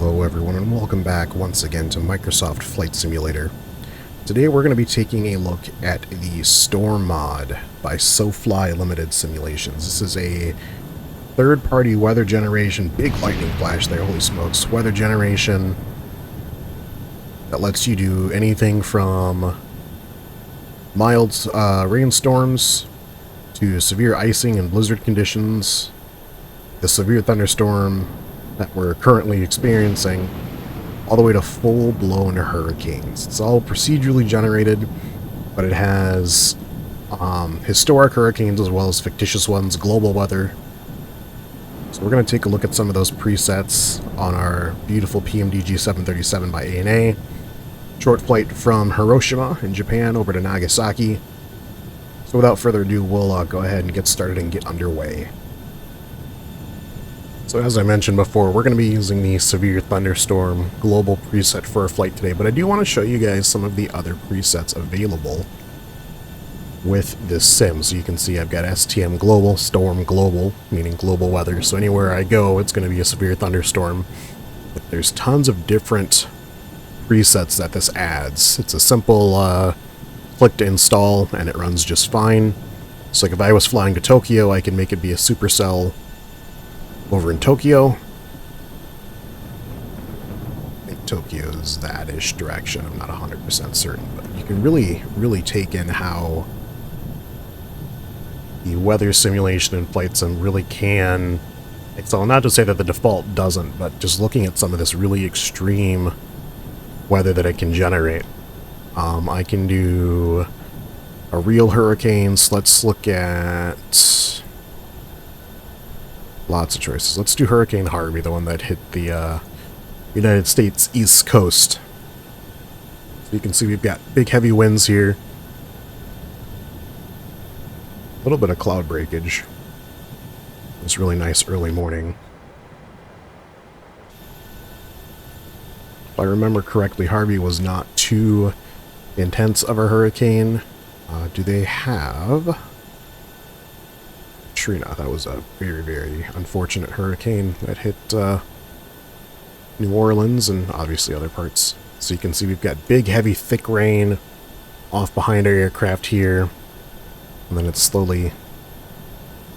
Hello everyone and welcome back once again to Microsoft Flight Simulator. Today we're going to be taking a look at the Storm mod by SoFly Limited Simulations. This is a third-party weather generation, big lightning flash there, holy smokes, weather generation that lets you do anything from mild rainstorms to severe icing and blizzard conditions, the severe thunderstorm that we're currently experiencing, all the way to full-blown hurricanes. It's all procedurally generated, but it has historic hurricanes as well as fictitious ones, global weather. So we're going to take a look at some of those presets on our beautiful PMDG 737 by ANA. Short flight from Hiroshima in Japan over to Nagasaki. So without further ado, we'll go ahead and get started and get underway. So as I mentioned before, we're going to be using the Severe Thunderstorm global preset for our flight today, but I do want to show you guys some of the other presets available with this sim. So you can see I've got STM Global, Storm Global, meaning global weather. So anywhere I go, it's going to be a severe thunderstorm. But there's tons of different presets that this adds. It's a simple click to install, and it runs just fine. So like if I was flying to Tokyo, I can make it be a supercell over in Tokyo. I think Tokyo's that-ish direction. I'm not 100% certain, but you can really take in how the weather simulation in Flight Sim really can excel. Not to say that the default doesn't, but just looking at some of this really extreme weather that it can generate. I can do a real hurricanes. Let's look at lots of choices. Let's do Hurricane Harvey, the one that hit the United States East Coast. So you can see we've got big heavy winds here. A little bit of cloud breakage. It's really nice early morning. If I remember correctly, Harvey was not too intense of a hurricane. Do they have Katrina? That was a very unfortunate hurricane that hit New Orleans and obviously other parts. So you can see we've got big, heavy, thick rain off behind our aircraft here, and then it slowly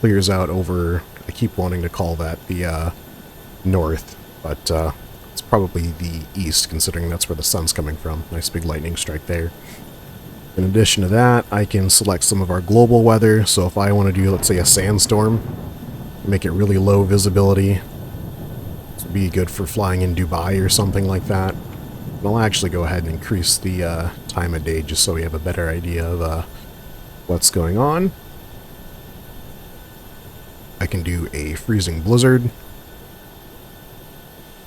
clears out over, I keep wanting to call that the north, but it's probably the east, considering that's where the sun's coming from. Nice big lightning strike there. In addition to that, I can select some of our global weather. So if I want to do, let's say, a sandstorm, make it really low visibility. This would be good for flying in Dubai or something like that. And I'll actually go ahead and increase the time of day just so we have a better idea of what's going on. I can do a freezing blizzard,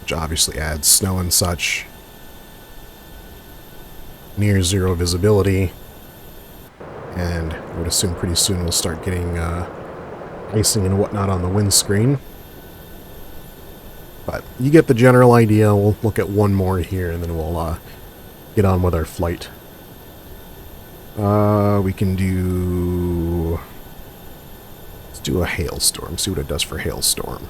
which obviously adds snow and such. Near zero visibility, and I would assume pretty soon we'll start getting icing and whatnot on the windscreen. But you get the general idea. We'll look at one more here, and then we'll get on with our flight. We can do... Let's do a hailstorm, see what it does for hailstorm.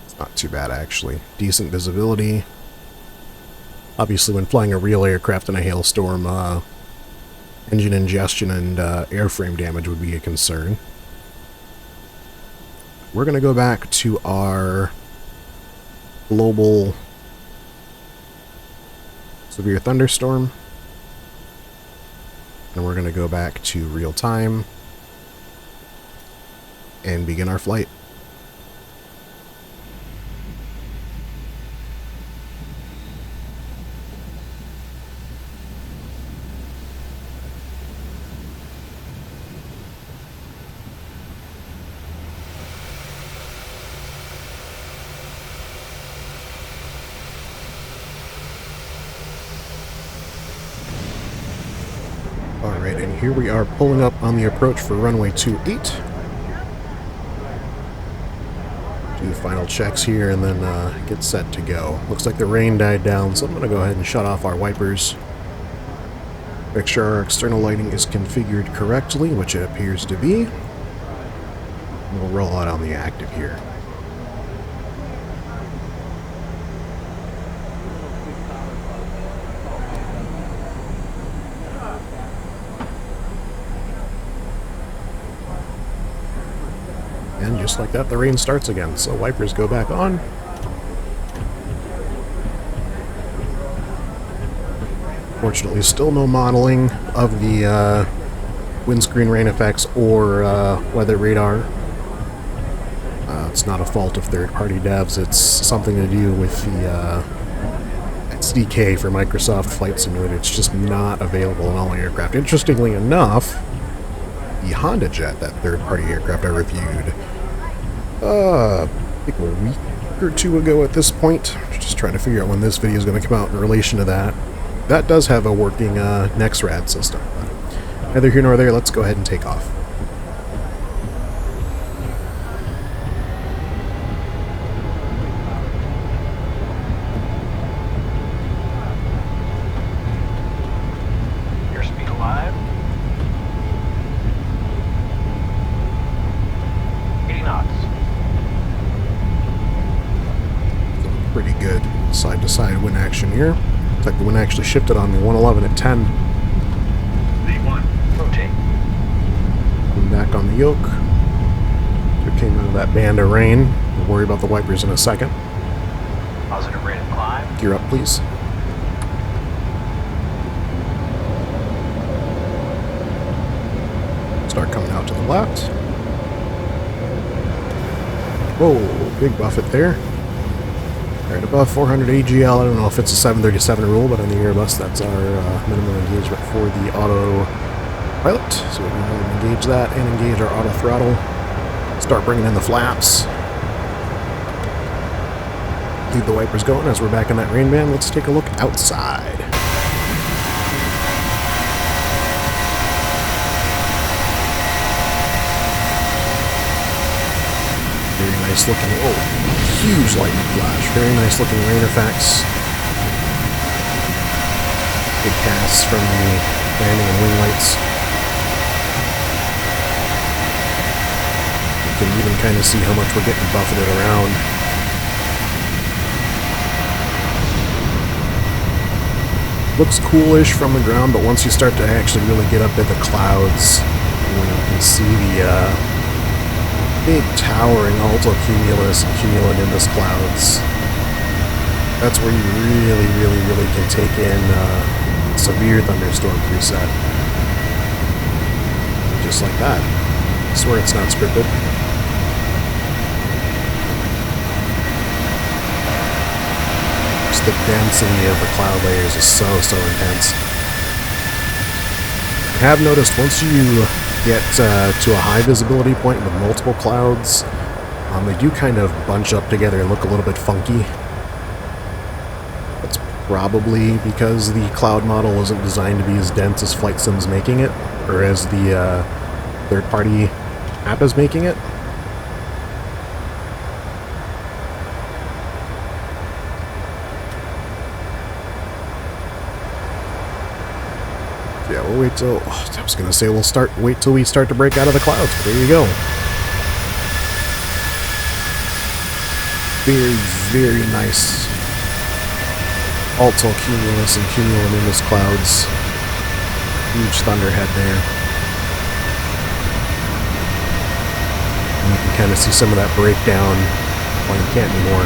It's not too bad, actually. Decent visibility. Obviously, when flying a real aircraft in a hailstorm, engine ingestion and airframe damage would be a concern. We're going to go back to our global severe thunderstorm, and we're going to go back to real time and begin our flight. Alright, and here we are pulling up on the approach for runway 28. Do final checks here and then get set to go. Looks like the rain died down, so I'm going to go ahead and shut off our wipers. Make sure our external lighting is configured correctly, which it appears to be. We'll roll out on the active here. just like that, the rain starts again, so wipers go back on. Fortunately, still no modeling of the windscreen rain effects or weather radar. It's not a fault of third-party devs, it's something to do with the SDK for Microsoft Flight Simulator. It's just not available in all aircraft. Interestingly enough, the Honda Jet, that third-party aircraft I reviewed, I think a week or two ago at this point, just trying to figure out when this video is going to come out in relation to that. That does have a working NexRad system. But neither here nor there, let's go ahead and take off. Airspeed alive. 80 knots. Pretty good side-to-side wind action here. Looks like the wind actually shifted on me, 111 at 10. V1, rotate. I'm back on the yoke. So came out of that band of rain. We'll worry about the wipers in a second. Positive rate of climb. Gear up, please. Start coming out to the left. Whoa, big buffet there. Right above 400 AGL. I don't know if it's a 737 rule, but on the Airbus, that's our minimum engagement for the auto pilot. So we can engage that and engage our auto throttle. Start bringing in the flaps. Leave the wipers going as we're back in that rain band. Let's take a look outside. Very nice looking, oh, huge lightning flash. Very nice looking rain effects. Big casts from the landing and wing lights. You can even kind of see how much we're getting buffeted around. Looks coolish from the ground, but once you start to actually really get up in the clouds, you can see the big towering altocumulus and cumulonimbus clouds. That's where you really can take in severe thunderstorm preset. Just like that. I swear it's not scripted. Just the density of the cloud layers is so intense. I have noticed once you get to a high visibility point with multiple clouds, they do kind of bunch up together and look a little bit funky. That's probably because the cloud model wasn't designed to be as dense as Flight Sim's making it, or as the third-party app is making it. Yeah, we'll wait till... Oh, I was going to say wait till we start to break out of the clouds, but there you go. Very nice altocumulus and cumulonimbus clouds. Huge thunderhead there. And you can kind of see some of that breakdown. Well, you can't anymore.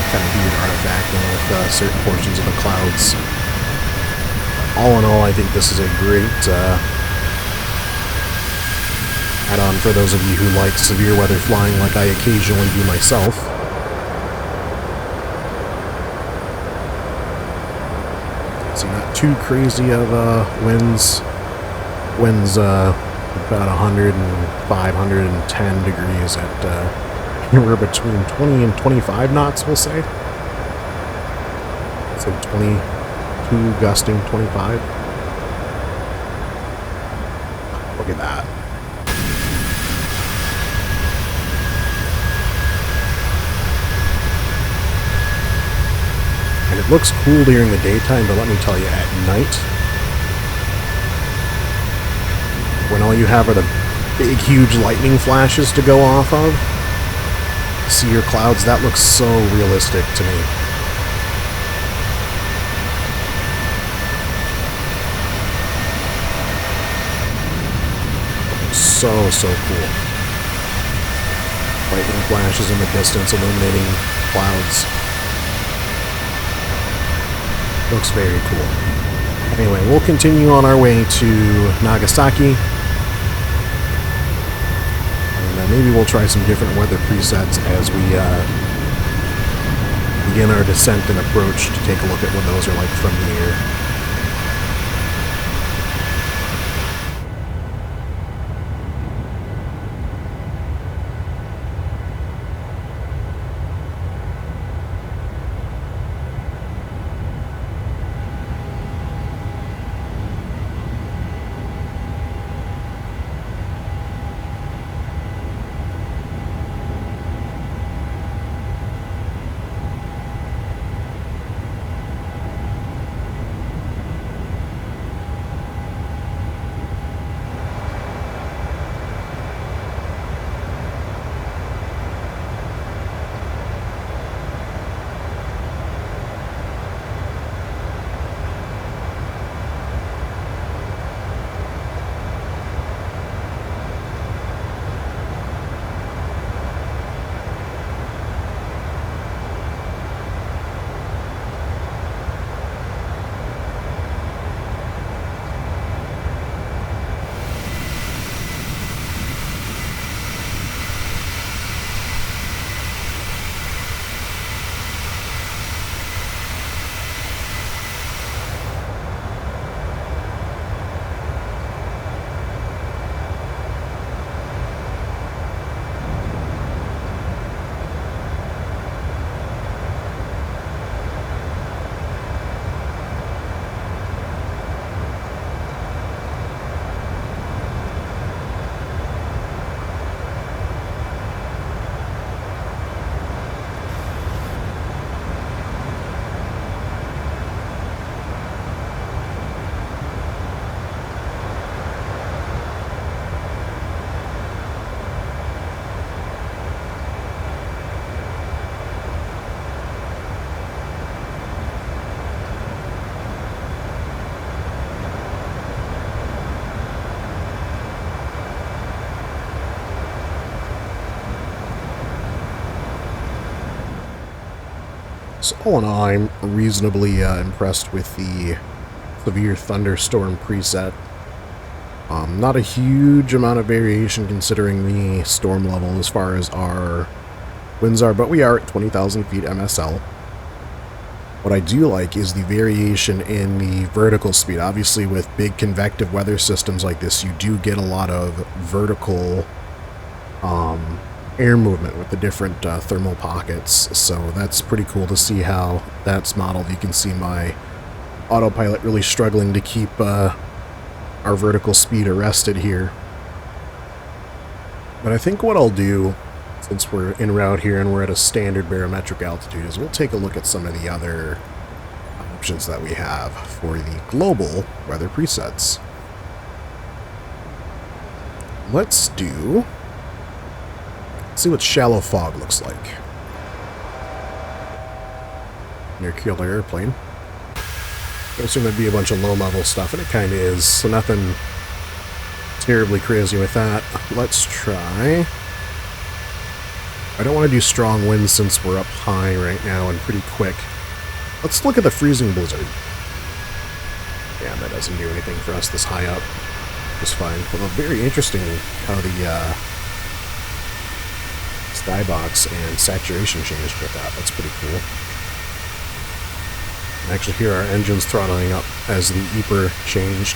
Kind of weird artifacting with certain portions of the clouds. All in all, I think this is a great add-on for those of you who like severe weather flying like I occasionally do myself. So not too crazy of winds. Winds about 105, 110 degrees at anywhere between 20 and 25 knots, we'll say. So 22 gusting 25. Look at that. And it looks cool during the daytime, but let me tell you, at night, when all you have are the big, huge lightning flashes to go off of, see your clouds, that looks so realistic to me. So cool. Lightning flashes in the distance, illuminating clouds. Looks very cool. Anyway, we'll continue on our way to Nagasaki. And maybe we'll try some different weather presets as we begin our descent and approach to take a look at what those are like from the air. So all in all, I'm reasonably impressed with the severe thunderstorm preset. Not a huge amount of variation considering the storm level as far as our winds are, but we are at 20,000 feet MSL. What I do like is the variation in the vertical speed. Obviously, with big convective weather systems like this, you do get a lot of vertical air movement with the different thermal pockets, so that's pretty cool to see how that's modeled. You can see my autopilot really struggling to keep our vertical speed arrested here. But I think what I'll do, since we're en route here and we're at a standard barometric altitude, is we'll take a look at some of the other options that we have for the global weather presets. Let's see what shallow fog looks like. Nuclear airplane. I assume there'd be a bunch of low-level stuff, and it kind of is, so nothing terribly crazy with that. Let's try. I don't want to do strong winds since we're up high right now and pretty quick. Let's look at the freezing blizzard. Yeah, that doesn't do anything for us this high up. It's fine. Well, very interesting how the skybox and saturation changed with that. That's pretty cool. I actually hear our engines throttling up as the EPR changed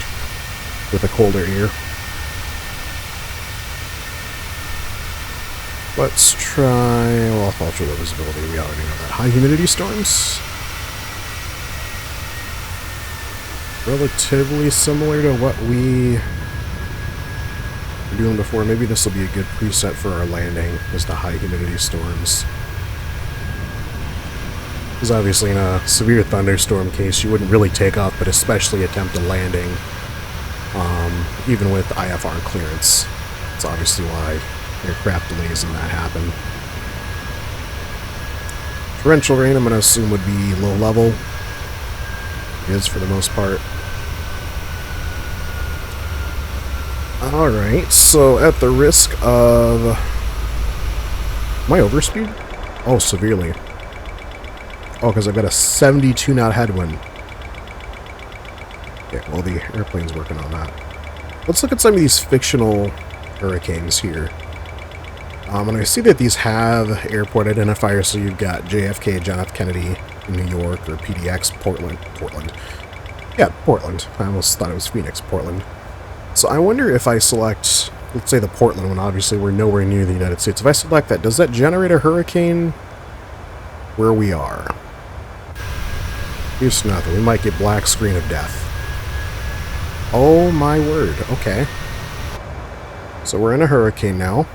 with a colder air. Let's try, well, ultra low visibility, we already know that. High humidity storms. Relatively similar to what we were doing before. Maybe this will be a good preset for our landing, is the high humidity storms. Because obviously in a severe thunderstorm case, you wouldn't really take off, but especially attempt a landing, even with IFR clearance. That's obviously why aircraft delays and that happen. Torrential rain, I'm going to assume, would be low level. It is for the most part. Alright, so at the risk of... Am I overspeed? Oh, severely. Oh, because I've got a 72 knot headwind. Yeah, well, the airplane's working on that. Let's look at some of these fictional hurricanes here. And I see that these have airport identifiers, so you've got JFK, John F. Kennedy in New York, or PDX, Portland. Yeah, Portland. I almost thought it was Phoenix, Portland. So I wonder if I select, let's say the Portland one, obviously we're nowhere near the United States. If I select that, does that generate a hurricane where we are? Here's nothing. We might get black screen of death. Oh my word. Okay. So we're in a hurricane now.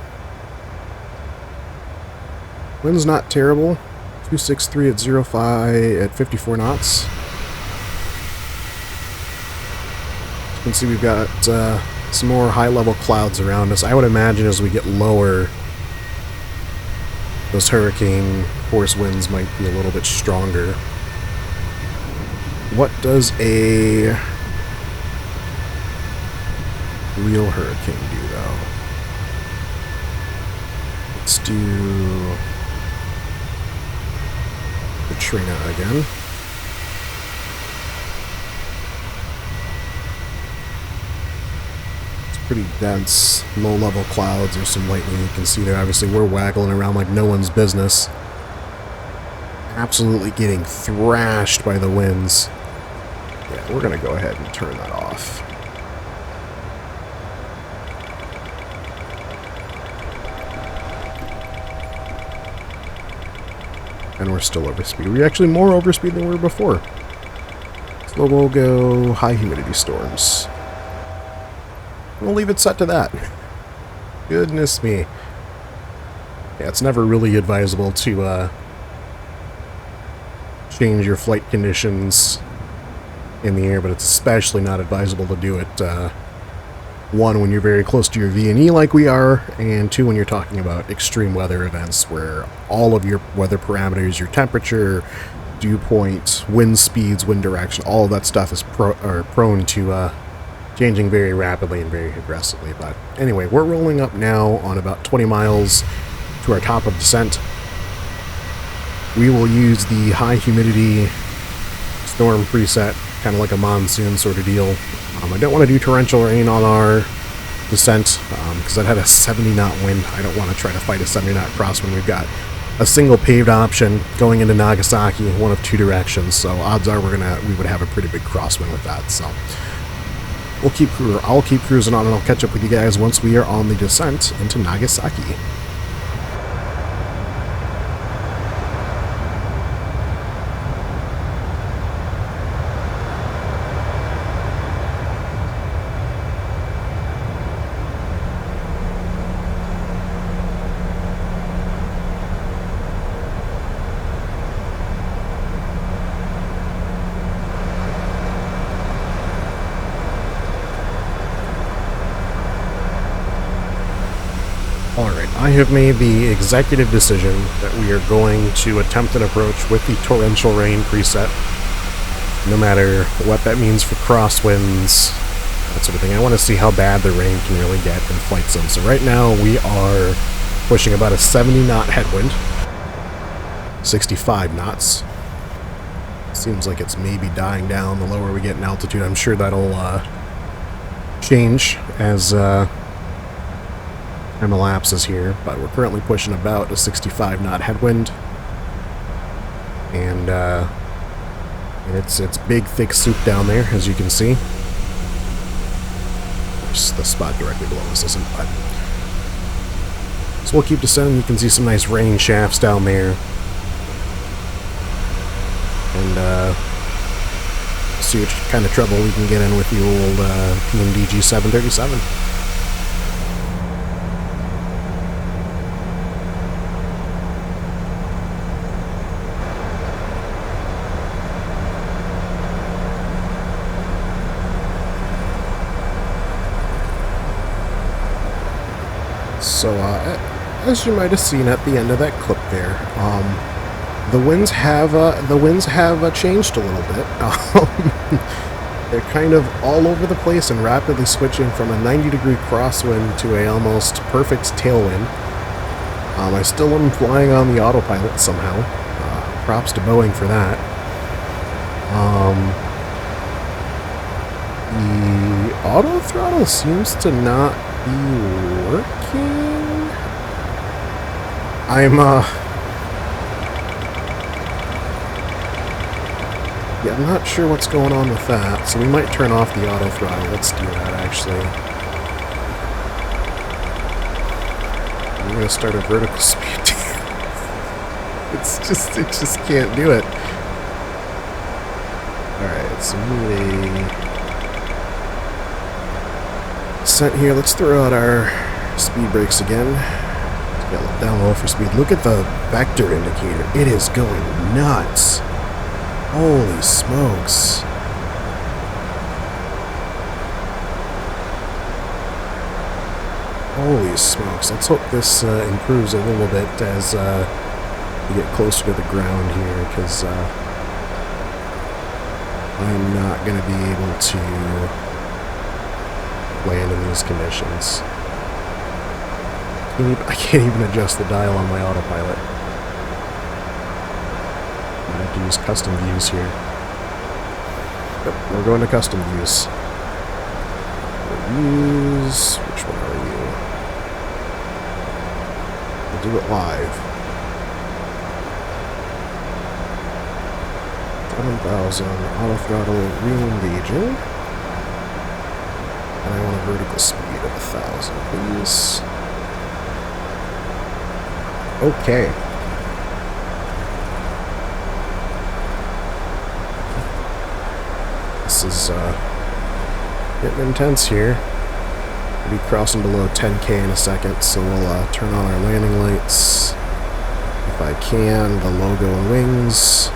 Wind's not terrible. 263 at 05 at 54 knots. You can see we've got some more high-level clouds around us. I would imagine as we get lower, those hurricane force winds might be a little bit stronger. What does a real hurricane do, though? Let's do Katrina again. It's pretty dense, low-level clouds. There's some lightning you can see there. Obviously, we're waggling around like no one's business. Absolutely getting thrashed by the winds. Yeah, we're going to go ahead and turn that off. And we're still overspeed. We're actually more overspeed than we were before. So we'll go high humidity storms. We'll leave it set to that. Goodness me. Yeah, it's never really advisable to change your flight conditions in the air, but it's especially not advisable to do it, one, when you're very close to your V&E like we are, and two, when you're talking about extreme weather events where all of your weather parameters, your temperature, dew point, wind speeds, wind direction, all of that stuff is prone to changing very rapidly and very aggressively. But anyway, we're rolling up now on about 20 miles to our top of descent. We will use the high humidity storm preset, kind of like a monsoon sort of deal. I don't want to do torrential rain on our descent because that had a 70 knot wind. I don't want to try to fight a 70 knot crosswind. We've got a single paved option going into Nagasaki, one of two directions. So odds are we would have a pretty big crosswind with that. So I'll keep cruising on, and I'll catch up with you guys once we are on the descent into Nagasaki. Alright, I have made the executive decision that we are going to attempt an approach with the torrential rain preset, no matter what that means for crosswinds, that sort of thing. I want to see how bad the rain can really get in flight sim. So right now we are pushing about a 70 knot headwind, 65 knots. Seems like it's maybe dying down the lower we get in altitude. I'm sure that'll change as time elapses here, but we're currently pushing about a 65 knot headwind, and it's big thick soup down there, as you can see. Of course, the spot directly below us isn't, but so we'll keep descending. You can see some nice rain shafts down there, and see what kind of trouble we can get in with the old PMDG 737. So, as you might have seen at the end of that clip there, the winds have changed a little bit. They're kind of all over the place and rapidly switching from a 90-degree crosswind to a almost perfect tailwind. I still am flying on the autopilot somehow. Props to Boeing for that. The auto throttle seems to not be working. Yeah, I'm not sure what's going on with that, so we might turn off the auto throttle. Let's do that, actually. I'm going to start a vertical speed. It just can't do it. Alright, so we need a descent here. Let's throw out our speed brakes again. Got down low for speed. Look at the vector indicator. It is going nuts. Holy smokes. Holy smokes. Let's hope this improves a little bit as we get closer to the ground here, because I'm not going to be able to land in these conditions. I can't even adjust the dial on my autopilot. I have to use custom views here. Yep, we're going to custom views. Views. Which one are you? We'll do it live. 7,000 auto throttle re-engaging. And I want a vertical speed of 1,000, please. Okay. This is getting intense here. We'll be crossing below 10K in a second, so we'll turn on our landing lights. If I can, the logo and wings.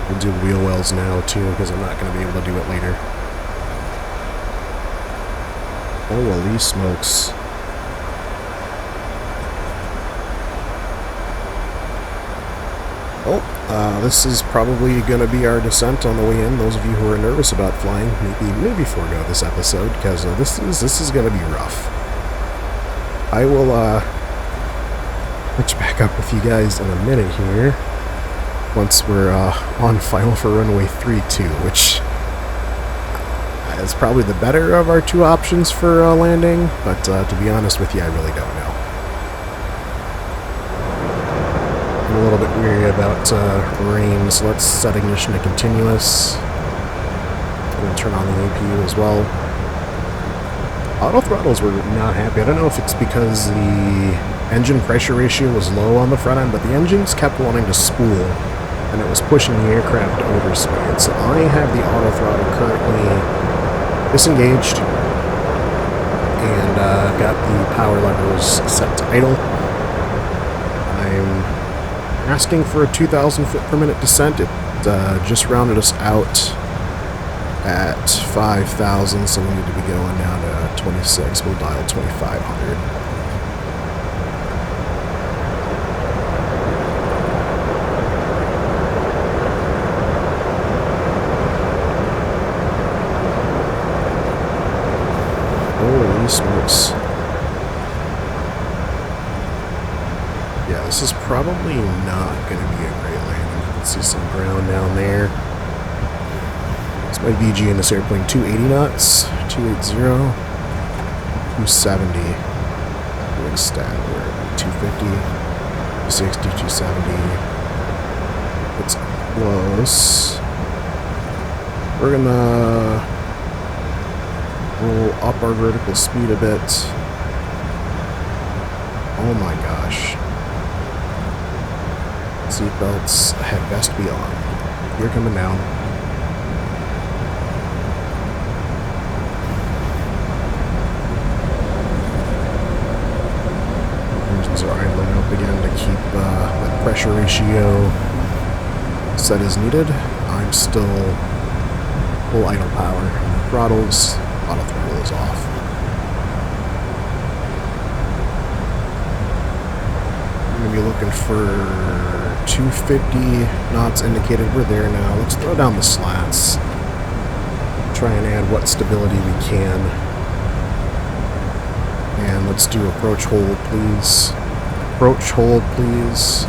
We'll do wheel wells now too, because I'm not going to be able to do it later. Holy smokes. This is probably going to be our descent on the way in. Those of you who are nervous about flying, maybe forego this episode, because this is going to be rough. I will catch back up with you guys in a minute here, once we're on final for runway 32, which is probably the better of our two options for landing, but to be honest with you, I really don't know. I'm a little bit weary about rain, so let's set ignition to continuous. I'm going to turn on the APU as well. Auto throttles were not happy. I don't know if it's because the engine pressure ratio was low on the front end, but the engines kept wanting to spool, and it was pushing the aircraft over speed. So I have the auto throttle currently disengaged, and I've got the power levers set to idle. I'm asking for a 2,000 foot per minute descent. It just rounded us out at 5,000, so we need to be going down to 26. We'll dial 2,500. Holy smokes. Yeah, this is probably not going to be a great landing. You can see some ground down there. It's my VG in this airplane, 280 knots, 280, 270. Wing stat, we're at 250, 260, 270. It's close. We're going to roll up our vertical speed a bit. Oh my gosh. Seatbelts had best be on. You're coming down. Engines are idling up again to keep the pressure ratio set as needed. I'm still full idle power. Throttles, auto throttle is off. I'm going to be looking for 250 knots indicated. We're there now. Let's throw down the slats. Try and add what stability we can. And let's do approach hold, please. Approach hold, please.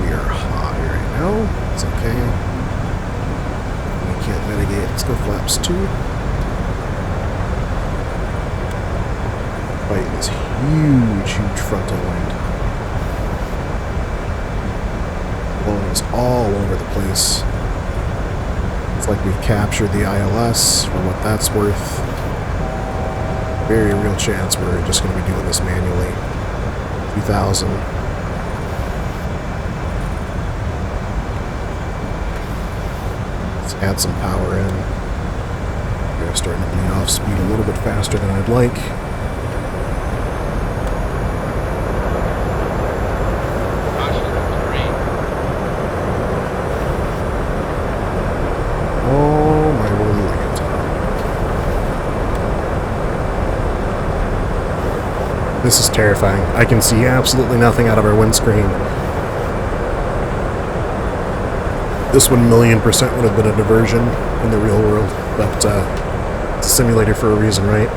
We are high right now. It's okay. We can't mitigate. Let's go flaps 2. Fight this huge frontal wind. Blowing us all over the place. It's like we've captured the ILS for what that's worth. Very real chance we're just going to be doing this manually. 2000. Let's add some power in. We're starting to bleed off speed a little bit faster than I'd like. This is terrifying. I can see absolutely nothing out of our windscreen. This 1,000,000% would have been a diversion in the real world, but it's a simulator for a reason, right?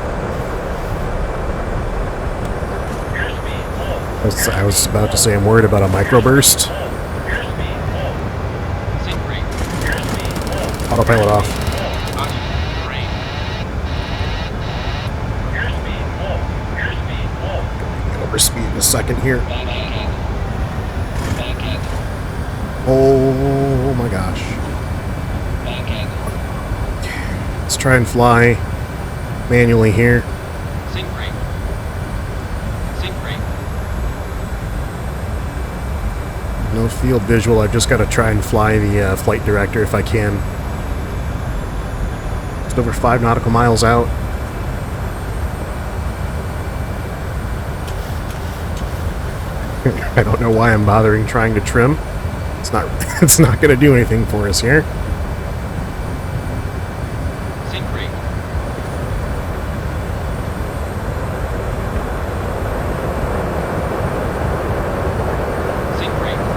I was about to say I'm worried about a microburst. Autopilot off. Speed in a second here. Oh my gosh. Let's try and fly manually here. No field visual. I've just got to try and fly the flight director if I can. Just over 5 nautical miles out. I don't know why I'm bothering trying to trim. It's not it's not going to do anything for us here. Sync rate.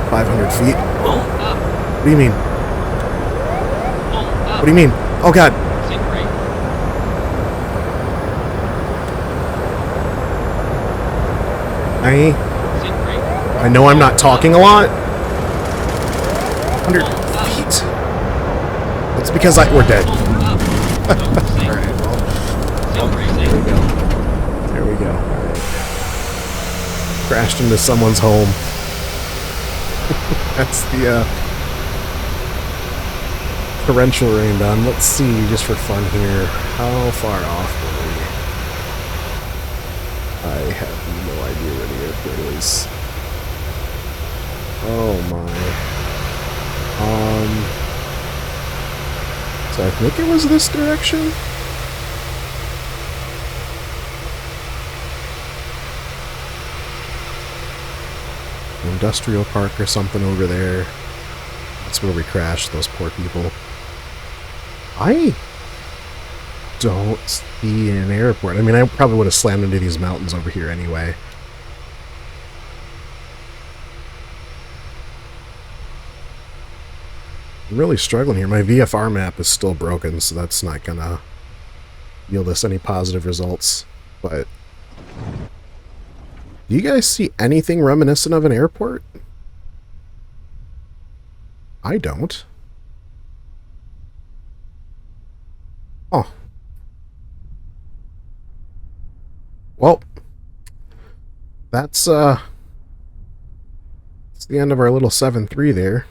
500 feet. What do you mean? What do you mean? Oh god. Sync rate. I know I'm not talking a lot. 100 feet. That's because we're dead. Alright, well. There we go. There we go. Crashed into someone's home. That's the torrential rain done. Let's see, just for fun here, how far off were we? I have no idea where the airport is. Oh my. So I think it was this direction? Industrial park or something over there. That's where we crashed, those poor people. I don't see an airport. I mean, I probably would have slammed into these mountains over here anyway. I'm really struggling here. My VFR map is still broken, so that's not gonna yield us any positive results. But do you guys see anything reminiscent of an airport? I don't. Oh. Well, that's the end of our little 7-3 there.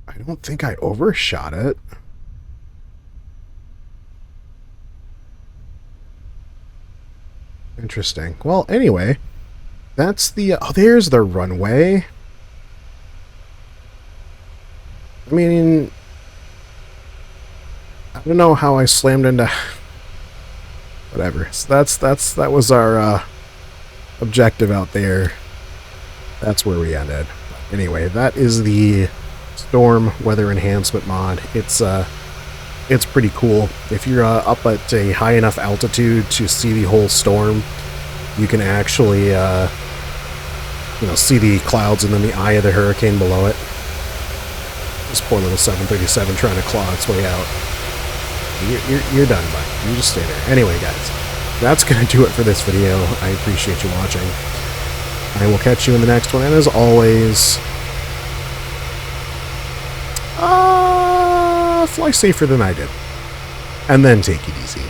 I don't think I overshot it. Interesting. Well, anyway, that's the... oh, there's the runway. I mean, I don't know how I slammed into... whatever. So that was our objective out there. That's where we ended. Anyway, that is the Storm Weather Enhancement mod. It's pretty cool. If you're up at a high enough altitude to see the whole storm, you can actually see the clouds and then the eye of the hurricane below it. This poor little 737 trying to claw its way out. You're done, bud. You just stay there. Anyway, guys, that's going to do it for this video. I appreciate you watching. I will catch you in the next one, and as always, fly safer than I did. And then take it easy.